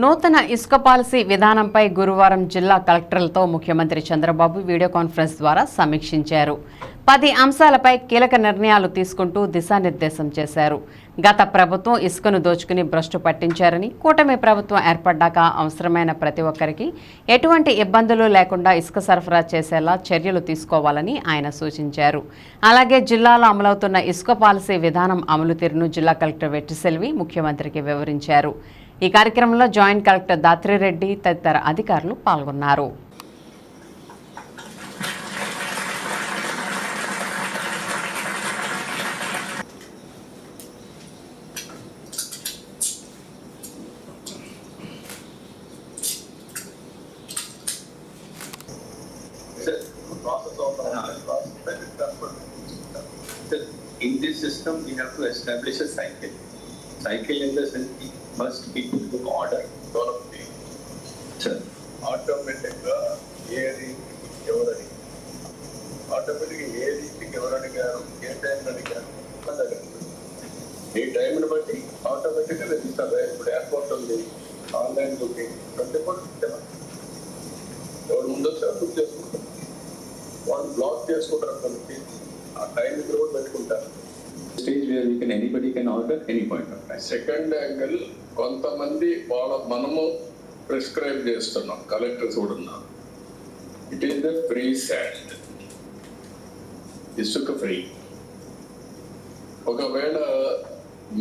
నూతన ఇసుక పాలసీ విధానంపై గురువారం జిల్లా కలెక్టర్లతో ముఖ్యమంత్రి చంద్రబాబు వీడియో కాన్ఫరెన్స్ ద్వారా సమీక్షించారు. 10 అంశాలపై కీలక నిర్ణయాలు తీసుకుంటూ దిశానిర్దేశం చేశారు. గత ప్రభుత్వం ఇసుకను దోచుకుని భ్రష్టు పట్టించారని, కూటమి ప్రభుత్వం ఏర్పడ్డాక అవసరమైన ప్రతి ఒక్కరికి ఎటువంటి ఇబ్బందులు లేకుండా ఇసుక సరఫరా చేసేలా చర్యలు తీసుకోవాలని ఆయన సూచించారు. అలాగే జిల్లాలో అమలవుతున్న ఇసుక పాలసీ విధానం అమలు తీరును జిల్లా కలెక్టర్ వెట్టిసెల్వి ముఖ్యమంత్రికి వివరించారు. ఈ కార్యక్రమంలో జాయింట్ కలెక్టర్ దాత్రిరెడ్డి తదితర అధికారులు పాల్గొన్నారు. In this system, we have to establish a cycle. Cycle in the sense we must people to order all of the automatic ఏది ఎవరని ఆటోమేటిక్ ఏది ఎవరడిగారు ఏ టైం అడిగారు ఈ టైంని బట్టి ఆటోమేటిక్గా రిజిస్టర్. ఇప్పుడు ఎయిర్పోర్ట్ ఉంది, ఆన్లైన్ బుకింగ్ 24/7 ఎవరు ముందు వచ్చారు బుక్ చేసుకుంటారు. వాళ్ళు బ్లాక్ చేసుకుంటారు కనుక ఆ టైం ఇక్కడ కూడా పెట్టుకుంటారు. Stage where we can anybody can order any point of time. Second angle కొంతమంది మనము ప్రిస్క్రైబ్ చేస్తున్నాం, కలెక్టర్స్ కూడా ఉన్నారు. It is the free sand, ఇసుక ఫ్రీ. ఒకవేళ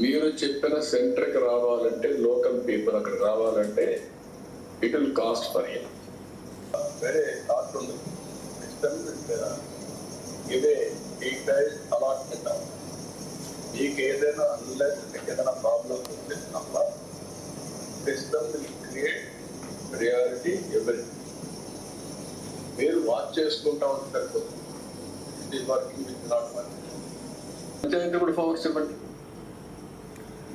మీరు చెప్పిన సెంటర్కి రావాలంటే, లోకల్ పీపుల్ అక్కడ రావాలంటే it will cost for you. వేరే కాస్ట్ ఉంది. ఇదే ఈ టైస్ అలాట్మెంట్ మీకు ఏదైనా అన్లెస్ ఏదైనా ప్రాబ్లమ్స్ ఉంటే తప్ప సిస్టమ్ విల్ క్రియేట్ ప్రియారిటీ ఎవరి మీరు వాచ్ చేసుకుంటా ఉంటారు. It is working with not working. Panchayat కూడా ఫోర్స్ ఇవ్వండి,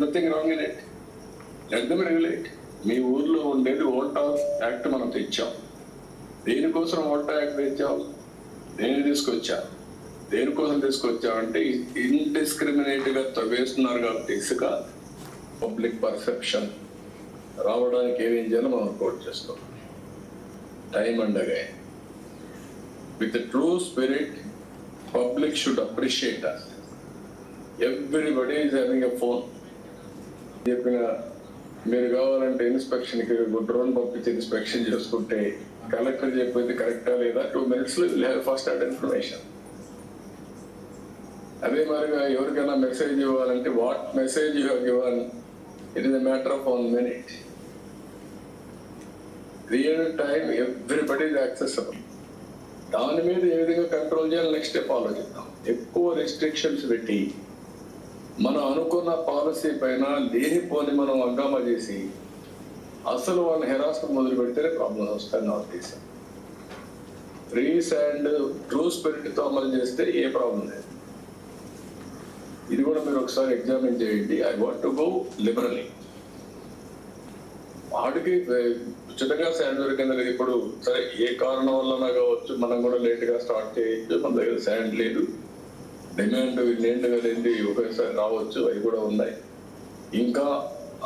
nothing wrong in it. Let them regulate. మీ ఊర్లో ఉండేది ఓటా యాక్ట్ మనం తెచ్చాం. దేనికోసం ఓటా యాక్ట్ తెచ్చాం? దేని దేనికోసం తీసుకొచ్చామంటే ఇండిస్క్రిమినేట్ గా వేస్తున్నారు కాబట్టి ఇసుక పబ్లిక్ పర్సెప్షన్ రావడానికి ఏమేం చేయాలో మనం కోట్ చేస్తాం. Time and again with true spirit public should appreciate us. Everybody is having a phone. చెప్పిన మీరు కావాలంటే ఇన్స్పెక్షన్కి డ్రోన్ పంపించి ఇన్స్పెక్షన్ చేసుకుంటే కలెక్టర్ చెప్పేది కరెక్టా లేదా 2 minutes ఫస్ట్ హ్యాండ్ ఇన్ఫర్మేషన్. అదే మరిగా ఎవరికైనా మెసేజ్ ఇవ్వాలంటే what message you have given, it is a matter of 1 minute. Real time everybody is accessible. దాని మీద ఏ విధంగా కంట్రోల్ చేయాలి నెక్స్ట్ స్టెప్ ఆలోచిద్దాం. ఎక్కువ రెస్ట్రిక్షన్స్ పెట్టి మనం అనుకున్న పాలసీ పైన లేనిపోని మనం హంగామా చేసి అసలు వాళ్ళని హెరాస్మెంట్ మొదలు పెడితేనే ప్రాబ్లమ్స్ వస్తాయి. North east free and true స్పిరిట్తో అమలు చేస్తే ఏ ప్రాబ్లం లేదు. ఇది కూడా మీరు ఒకసారి ఎగ్జామిన్ చేయండి. I want to go liberally. వాడికి ఉచితంగా శాండ్ దొరికింది. ఇప్పుడు సరే ఏ కారణం వల్ల కావచ్చు, మనం కూడా లేట్గా స్టార్ట్ చేయొచ్చు. మన దగ్గర శాండ్ లేదు, డిమాండ్ ఇన్నేండుగా లేని ఒకేసారి రావచ్చు, అవి కూడా ఉన్నాయి. ఇంకా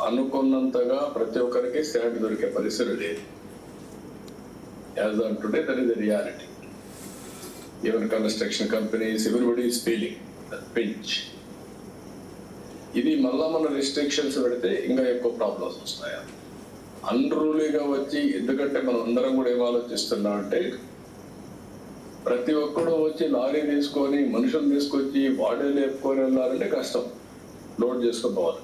అనుకున్నంతగా ప్రతి ఒక్కరికి శాండ్ దొరికే పరిస్థితి లేదు. As on today that is the reality. Even construction companies everybody is feeling that pinch. ఇది మళ్ళా మన రిస్ట్రిక్షన్స్ పెడితే ఇంకా ఎక్కువ ప్రాబ్లమ్స్ వస్తాయి. అన్రూలీగా వచ్చి, ఎందుకంటే మనం అందరం కూడా ఏం ఆలోచిస్తున్నాం అంటే ప్రతి ఒక్కడు వచ్చి లారీ తీసుకొని మనుషులు తీసుకొచ్చి వాడే లేపుకొని వెళ్ళాలంటే కష్టం, లోడ్ చేసుకొని పోవాలి.